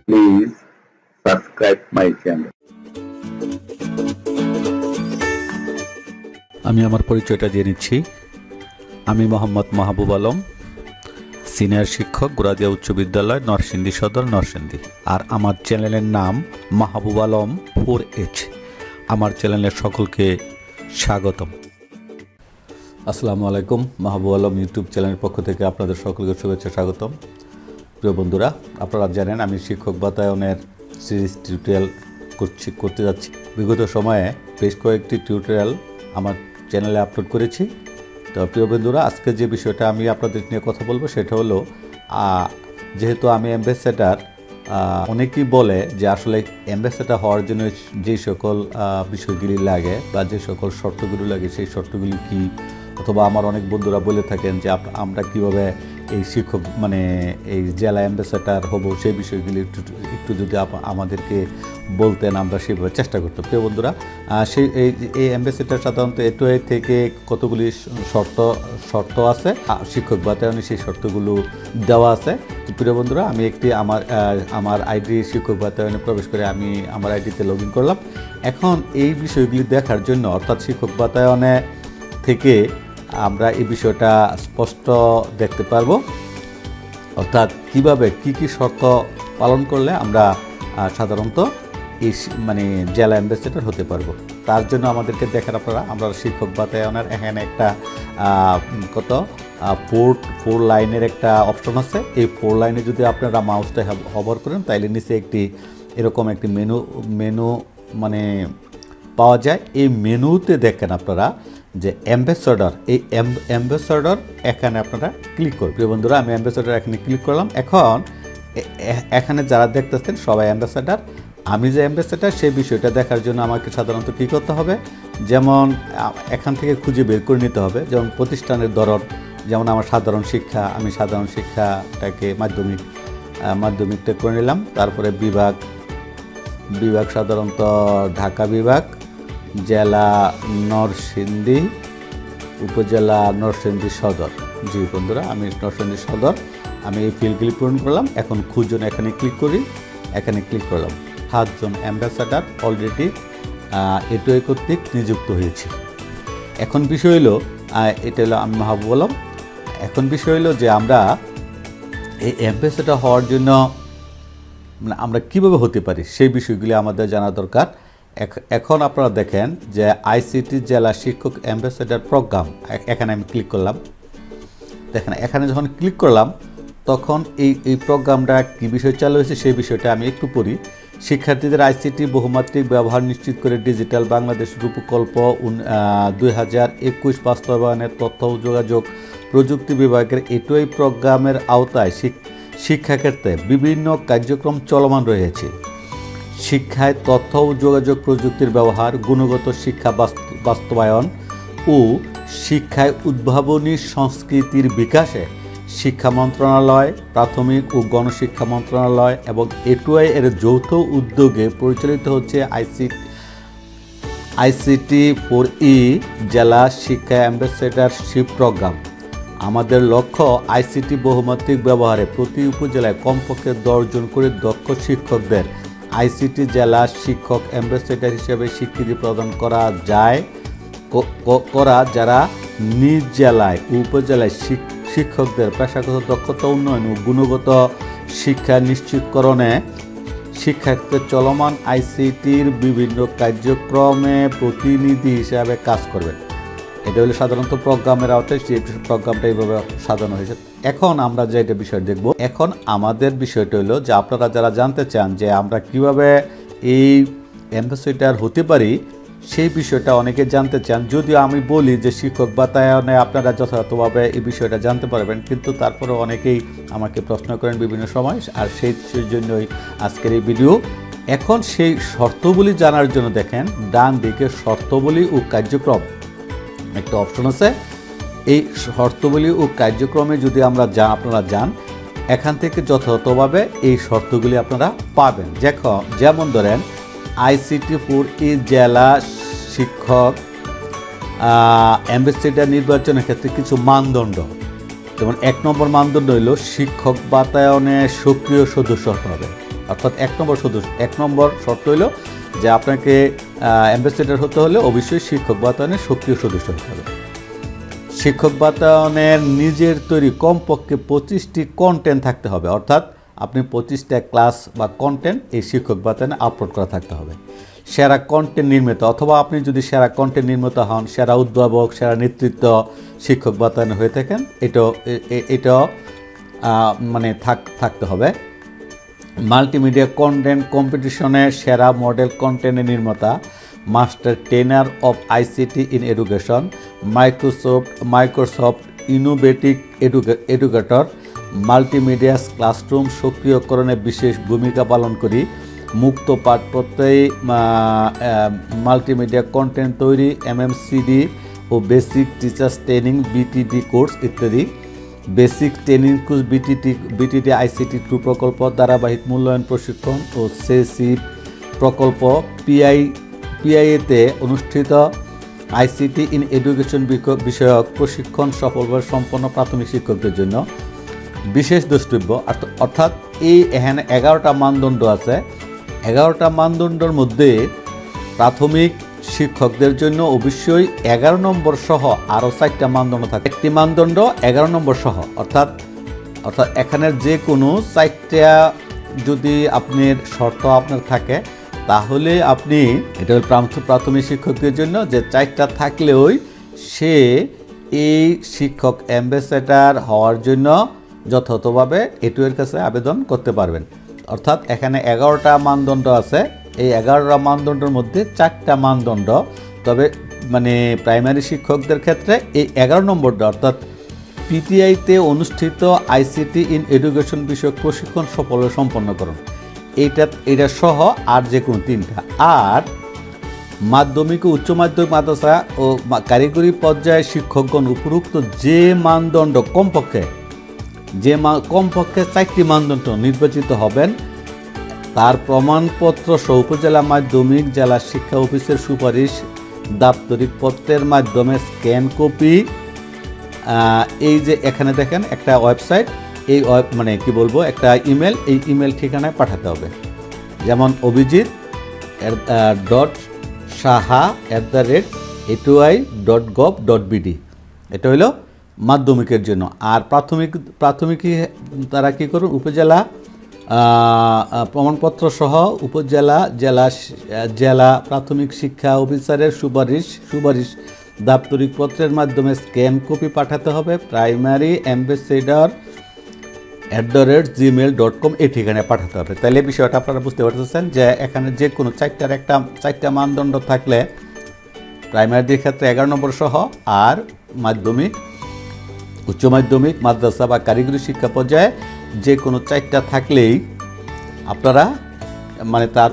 Please subscribe my channel. আমি আমার পরিচয়টা দিয়ে নিচ্ছি। আমি মোহাম্মদ মাহাবুবালম, সিনিয়র শিক্ষক, গোরাদিয়া উচ্চ বিদ্যালয়, নরসিংদী সদর, নরসিংদী। আর আমার চ্যানেলের নাম মাহাবুবালম 4H। আমার চ্যানেলের সকলকে স্বাগতম। আসসালামু আলাইকুম। মাহাবুবালম ইউটিউব চ্যানেলের পক্ষ থেকে আপনাদের সকলকে শুভেচ্ছা, স্বাগতম। প্রিয় বন্ধুরা, আপনারা জানেন আমি শিক্ষক বাতায়নের সিরিজ টিউটোরিয়াল করতে যাচ্ছি। বিগত সময়ে বেশ কয়েকটি টিউটোরিয়াল আমার চ্যানেলে আপলোড করেছি। তো প্রিয় বন্ধুরা, আজকে যে বিষয়টা আমি আপনাদের নিয়ে কথা বলবো সেটা হলো, যেহেতু আমি অ্যাম্বাসেডর, অনেকেই বলে যে আসলে অ্যাম্বাসেডর হওয়ার জন্য যে সকল বিষয়গুলি লাগে বা যে সকল শর্তগুলি লাগে সেই শর্তগুলি কী, অথবা আমার অনেক বন্ধুরা বলে থাকেন যে আমরা কীভাবে এই শিক্ষক এই জেলা অ্যাম্বাসেডর হব, সেই বিষয়গুলি একটু যদি আমাদেরকে বলতেন, আমরা সেভাবে চেষ্টা করতাম। প্রিয় বন্ধুরা, এই অ্যাম্বাসেডর সাধারণত a2i থেকে কতগুলি শর্ত আছে, শিক্ষক বাতায়নে সেই শর্তগুলো দেওয়া আছে। তো প্রিয় বন্ধুরা, আমি একটি আমার আইডি শিক্ষক বাতায়নে প্রবেশ করে আমি আমার আইডিতে লগ ইন করলাম। এখন এই বিষয়গুলি দেখার জন্য, অর্থাৎ শিক্ষক বাতায়নে থেকে আমরা এই বিষয়টা স্পষ্ট দেখতে পারবো, অর্থাৎ কিভাবে কি শর্ত পালন করলে আমরা সাধারণত এই জেলা অ্যাম্বাসেডর হতে পারবো। তার জন্য আমাদেরকে দেখেন আমরা শিক্ষক বাতায়নের এখানে একটা ফোর লাইনের একটা অপশন আছে। এই 4 লাইনে যদি আপনারা মাউসটা হভার করেন তাইলে নিচে এরকম একটি মেনু পাওয়া যায়। এই মেনুতে দেখেন আপনারা যে অ্যাম্বাসেডর, এই অ্যাম্বাসেডর এখানে আপনারা ক্লিক করবেন। প্রিয় বন্ধুরা, আমি অ্যাম্বাসেডর এখানে ক্লিক করলাম। এখন এখানে যারা দেখতেছেন সবাই অ্যাম্বাসেডর। আমি যে অ্যাম্বাসেডর সেই বিষয়টা দেখার জন্য আমাকে সাধারণত কী করতে হবে, যেমন এখান থেকে খুঁজে বের করে নিতে হবে। যেমন প্রতিষ্ঠানের ধরন, যেমন আমার সাধারণ শিক্ষা, আমি সাধারণ শিক্ষাটাকে মাধ্যমিকটা করে নিলাম। তারপরে বিভাগ সাধারণত ঢাকা বিভাগ, জেলা নরসিংদী, উপজেলা নরসিংদী সদর। জি বন্ধুরা, আমি নরসিংদী সদর, আমি এই ফিল্ডগুলি পূরণ করলাম। এখন খুঁজুন, এখানে ক্লিক করি, এখানে ক্লিক করলাম। 7 জন অ্যাম্বাসেডর অলরেডি a2i কর্তৃক নিযুক্ত হয়েছে। এখন বিষয় হলো, এটা হলো আমি মাহাবুবালম। এখন বিষয় হলো যে আমরা এই অ্যাম্বাসেডর হওয়ার জন্য আমরা কীভাবে হতে পারি সেই বিষয়গুলি আমাদের জানা দরকার। এখন আপনারা দেখেন যে আইসিটি জেলা শিক্ষক অ্যাম্বাসেডর প্রোগ্রাম, এখানে আমি ক্লিক করলাম। দেখেন এখানে যখন ক্লিক করলাম তখন এই প্রোগ্রামটা কী বিষয় চালু হয়েছে সেই বিষয়টা আমি একটু পড়ি। শিক্ষার্থীদের আইসিটি বহুমাত্রিক ব্যবহার নিশ্চিত করে ডিজিটাল বাংলাদেশ রূপকল্প 2021 বাস্তবায়নের তথ্য ও যোগাযোগ প্রযুক্তি বিভাগের a2i প্রোগ্রামের আওতায় শিক্ষাক্ষেত্রে বিভিন্ন কার্যক্রম চলমান রয়েছে। শিক্ষায় তথ্য ও যোগাযোগ প্রযুক্তির ব্যবহার, গুণগত শিক্ষা বাস্তবায়ন ও শিক্ষায় উদ্ভাবনী সংস্কৃতির বিকাশে শিক্ষা মন্ত্রণালয়, প্রাথমিক ও গণশিক্ষা মন্ত্রণালয় এবং a2i এর যৌথ উদ্যোগে পরিচালিত হচ্ছে আইসিটি 4E জেলা শিক্ষা অ্যাম্বাসেডরশিপ প্রোগ্রাম। আমাদের লক্ষ্য আইসিটি বহুমাত্রিক ব্যবহারে প্রতি উপজেলায় কমপক্ষে 10 জন করে দক্ষ শিক্ষকদের আইসিটি জেলা শিক্ষক অ্যাম্বাসেডর হিসেবে স্বীকৃতি প্রদান করা যারা নিজ জেলায় উপজেলায় শিক্ষকদের পেশাগত দক্ষতা উন্নয়ন ও গুণগত শিক্ষা নিশ্চিতকরণে শিক্ষাক্ষেত্রে চলমান আইসিটির বিভিন্ন কার্যক্রমে প্রতিনিধি হিসাবে কাজ করবেন। এটা হলো সাধারণত প্রোগ্রামের আওতায় সেই প্রোগ্রামটা এইভাবে সাজানো হয়েছে। এখন আমরা যে এটা বিষয় দেখব, এখন আমাদের বিষয়টা হলো যে আপনারা যারা জানতে চান যে আমরা কিভাবে এই অ্যাম্বাসেডর হতে পারি সেই বিষয়টা অনেকে জানতে চান। যদিও আমি বলি যে শিক্ষক বাতায়নে আপনারা যথাযথভাবে এই বিষয়টা জানতে পারবেন, কিন্তু তারপরে অনেকেই আমাকে প্রশ্ন করেন বিভিন্ন সময়, আর সেই জন্যই আজকের এই ভিডিও। এখন সেই শর্তগুলি জানার জন্য দেখেন ডান দিকে শর্তগুলি ও কার্যক্রম একটা অপশন আছে। এই শর্তগুলি ও কার্যক্রমে যদি আপনারা যান, এখান থেকে যথাযথভাবে এই শর্তগুলি আপনারা পাবেন। যেমন ধরেন আইসিটি 4E জেলা শিক্ষক অ্যাম্বাসেডর নির্বাচনের ক্ষেত্রে কিছু মানদণ্ড, যেমন 1 নম্বর মানদণ্ড হইল শিক্ষক বাতায়নে সক্রিয় সদস্য হতে হবে। অর্থাৎ 1 নম্বর শর্ত হইল যে আপনাকে অ্যাম্বাসেডর হতে হলে অবশ্যই শিক্ষক বাতায়নের সক্রিয় সদস্য হতে হবে। শিক্ষক বাতায়নের নিজের তৈরি কমপক্ষে 25টি কন্টেন্ট থাকতে হবে। অর্থাৎ আপনি 25টা ক্লাস বা কন্টেন্ট এই শিক্ষক বাতায়নে আপলোড করা থাকতে হবে। সেরা কন্টেন্ট নির্মাতা, অথবা আপনি যদি সেরা কন্টেন্ট নির্মাতা হন, সেরা উদ্ভাবক, সেরা নেতৃত্ব শিক্ষক বাতায়নে হয়ে থাকেন, এটাও মানে থাকতে হবে। মাল্টিমিডিয়া কন্টেন্ট কম্পিটিশনে সেরা মডেল কন্টেন্টের নির্মাতা, master trainer of ICT in education, Microsoft innovative educator, multimedia classroom সক্রিয়করণে বিশেষ ভূমিকা পালন করি, মুক্ত পাঠ প্রত্যয়, মাল্টিমিডিয়া কন্টেন্ট তৈরি, MMCD ও basic teachers training BTT course ইত্যাদি। Basic training course BTT ICT 2 প্রকল্প, ধারাবাহিক মূল্যায়ন প্রশিক্ষণ ও সেসিভ প্রকল্প, PIA-তে অনুষ্ঠিত আইসিটি ইন এডুকেশন বিষয়ক প্রশিক্ষণ সফলভাবে সম্পন্ন প্রাথমিক শিক্ষকদের জন্য বিশেষ দ্রষ্টব্য। অর্থাৎ এখানে 11টা মানদণ্ড আছে। 11টা মানদণ্ডের মধ্যে প্রাথমিক শিক্ষকদের জন্য অবশ্যই 11 নম্বর সহ আরও 4টা মানদণ্ড থাকে। একটি মানদণ্ড 11 নম্বর সহ, অর্থাৎ এখানের যে কোনো 4টা যদি আপনার শর্ত আপনার থাকে, তাহলে আপনি এটা প্রাথমিক শিক্ষকদের জন্য যে 4টা থাকলেও সে এই শিক্ষক অ্যাম্বাসেডর হওয়ার জন্য যথাযথভাবে a2i কাছে আবেদন করতে পারবেন। অর্থাৎ এখানে 11টা মানদণ্ড আছে। এই 11টা মানদণ্ডের মধ্যে 4টা মানদণ্ড, তবে মানে প্রাইমারি শিক্ষকদের ক্ষেত্রে এই 11 নম্বরটা, অর্থাৎ PTI-তে অনুষ্ঠিত আইসিটি ইন এডুকেশন বিষয়ক প্রশিক্ষণ সফলভাবে সম্পন্ন করুন, এটা সহ আর যে কোনো 3টা। আর মাধ্যমিক ও উচ্চ মাধ্যমিক মাদ্রাসা ও কারিগরি পর্যায়ে শিক্ষকগণ উপরোক্ত যে মানদণ্ড কমপক্ষে 4টি মানদণ্ড নির্বাচিত হবেন, তার প্রমাণপত্র সহ উপজেলা মাধ্যমিক জেলা শিক্ষা অফিসের সুপারিশ দাপ্তরিক পত্রের মাধ্যমে স্ক্যান কপি, এই যে এখানে দেখেন একটা ওয়েবসাইট, এই মানে কি বলবো, একটা ইমেল, এই ইমেল ঠিকানায় পাঠাতে হবে। যেমন abhijit.saha@a2i.gov.bd, এটা হলো মাধ্যমিকের জন্য। আর প্রাথমিক তারা কী করুন, উপজেলা প্রমাণপত্র সহ উপজেলা জেলা প্রাথমিক শিক্ষা অফিসারের সুপারিশ দাপ্তরিক পত্রের মাধ্যমে স্ক্যান কপি পাঠাতে হবে primary@gmail.com এই ঠিকানায় পাঠাতে হবে। তাহলে এই বিষয়টা আপনারা বুঝতে পারতেছেন যে এখানে যে কোনো 4টা মানদণ্ড থাকলে প্রাইমারির ক্ষেত্রে 11 নম্বর সহ, আর মাধ্যমিক, উচ্চ মাধ্যমিক, মাদ্রাসা বা কারিগরি শিক্ষা পর্যায়ে যে কোনো 4টা থাকলেই আপনারা মানে তার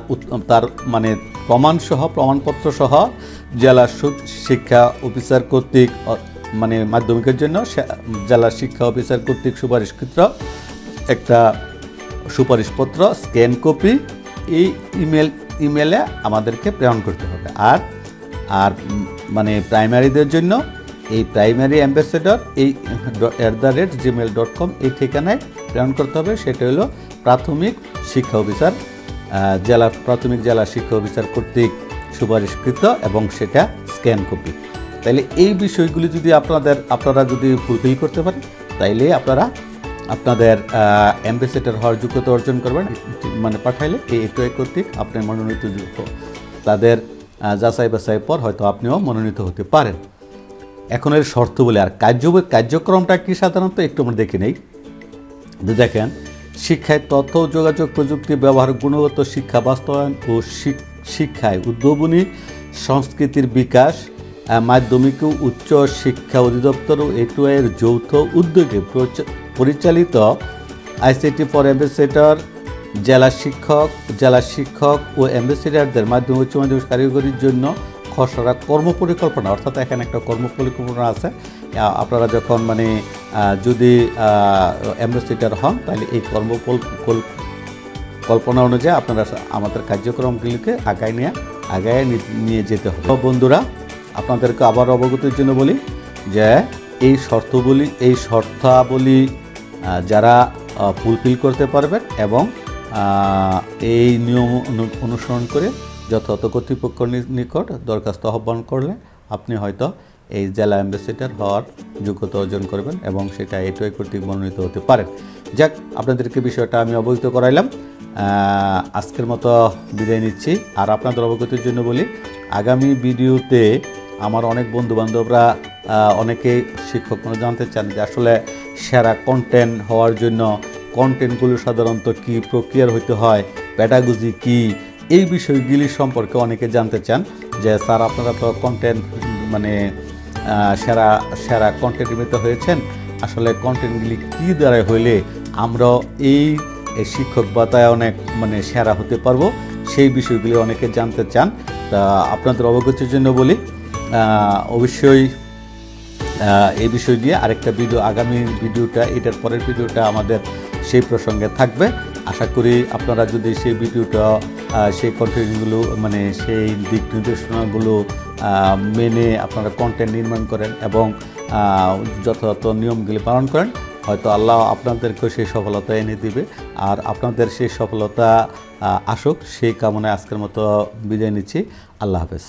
মানে প্রমাণপত্র সহ জেলা শিক্ষা অফিসার কর্তৃক, মানে মাধ্যমিকের জন্য জেলা শিক্ষা অফিসার কর্তৃক সুপারিশকৃত একটা সুপারিশপত্র স্ক্যান কপি এই ইমেলে আমাদেরকে প্রেরণ করতে হবে। আর মানে প্রাইমারিদের জন্য এই প্রাইমারি অ্যাম্বাসেডর এই @gmail.com এই ঠিকানায় প্রেরণ করতে হবে। সেটা হলো প্রাথমিক শিক্ষা অফিসার, প্রাথমিক জেলা শিক্ষা অফিসার কর্তৃক সুপারিশকৃত, এবং সেটা স্ক্যান কপি। তাইলে এই বিষয়গুলি যদি আপনারা যদি ফুলফিল করতে পারেন, তাইলে আপনারা আপনাদের অ্যাম্বাসেডর হওয়ার যোগ্যতা অর্জন করবেন। মানে পাঠাইলে এই a2i কর্তৃক আপনার মনোনীত তাদের যাচাই বাছাইয়ের পর হয়তো আপনিও মনোনীত হতে পারেন। এখন এর শর্ত বলে, আর কার্যক্রমটা কি সাধারণত একটু আমরা দেখে নেই। দেখেন, শিক্ষায় তথ্য ও যোগাযোগ প্রযুক্তি ব্যবহার, গুণগত শিক্ষা বাস্তবায়ন ও শিক্ষায় উদ্ভাবনী সংস্কৃতির বিকাশ, মাধ্যমিক ও উচ্চ শিক্ষা অধিদপ্তর ও a2i-এর যৌথ উদ্যোগে পরিচালিত আইসিটি ফর অ্যাম্বাসেডর, জেলা শিক্ষক ও অ্যাম্বাসেডরদের মাধ্যমিক উচ্চ মাধ্যমিক কারিগরির জন্য খসড়া কর্মপরিকল্পনা, অর্থাৎ এখানে একটা কর্মপরিকল্পনা আছে। আপনারা যখন মানে যদি অ্যাম্বাসেডর হন, তাহলে এই কল্পনা অনুযায়ী আপনারা আমাদের কার্যক্রমগুলিকে আগায় নিয়ে যেতে হবে। বন্ধুরা, আপনাদেরকে আবার অবগতির জন্য বলি যে এই শর্তাবলী যারা ফুলফিল করতে পারবেন এবং এই নিয়ম অনুসরণ করে যথাযথ কর্তৃপক্ষের নিকট দরখাস্ত আহ্বান করলে আপনি হয়তো এই জেলা অ্যাম্বাসেডর হওয়ার যোগ্যতা অর্জন করবেন এবং সেটা a2i কর্তৃক মনোনীত হতে পারেন। যাক, আপনাদেরকে বিষয়টা আমি অবহিত করাইলাম। আজকের মতো বিদায় নিচ্ছি। আর আপনাদের অবগতির জন্য বলি, আগামী ভিডিওতে আমার অনেক বন্ধুবান্ধবরা অনেকেই শিক্ষক জানতে চান যে আসলে সেরা কন্টেন্ট হওয়ার জন্য কন্টেন্টগুলো সাধারণত কী প্রক্রিয়ার হইতে হয়, প্যাডাগজি কী, এই বিষয়গুলি সম্পর্কে অনেকে জানতে চান যে স্যার আপনারা তো কন্টেন্ট মানে সেরা কন্টেন্ট নির্মিত হয়েছেন, আসলে কন্টেন্টগুলি কী দ্বারা হইলে আমরা এই শিক্ষক বাতায় অনেক সেরা হতে পারবো, সেই বিষয়গুলি অনেকে জানতে চান। তা আপনাদের অবগতির জন্য বলি, অবশ্যই এই বিষয় নিয়ে আরেকটা ভিডিও, আগামী ভিডিওটা, এটার পরের ভিডিওটা আমাদের সেই প্রসঙ্গে থাকবে। আশা করি আপনারা যদি সেই ভিডিওটা, সেই কন্টেন্টগুলো সেই দিক নির্দেশনাগুলো মেনে আপনারা কন্টেন্ট নির্মাণ করেন এবং যথাযথ নিয়মগুলি পালন করেন, হয়তো আল্লাহ আপনাদেরকে সেই সফলতা এনে দিবে। আর আপনাদের সেই সফলতা আসুক, সেই কামনায় আজকের মতো বিদায় নিচ্ছি। আল্লাহ হাফেজ।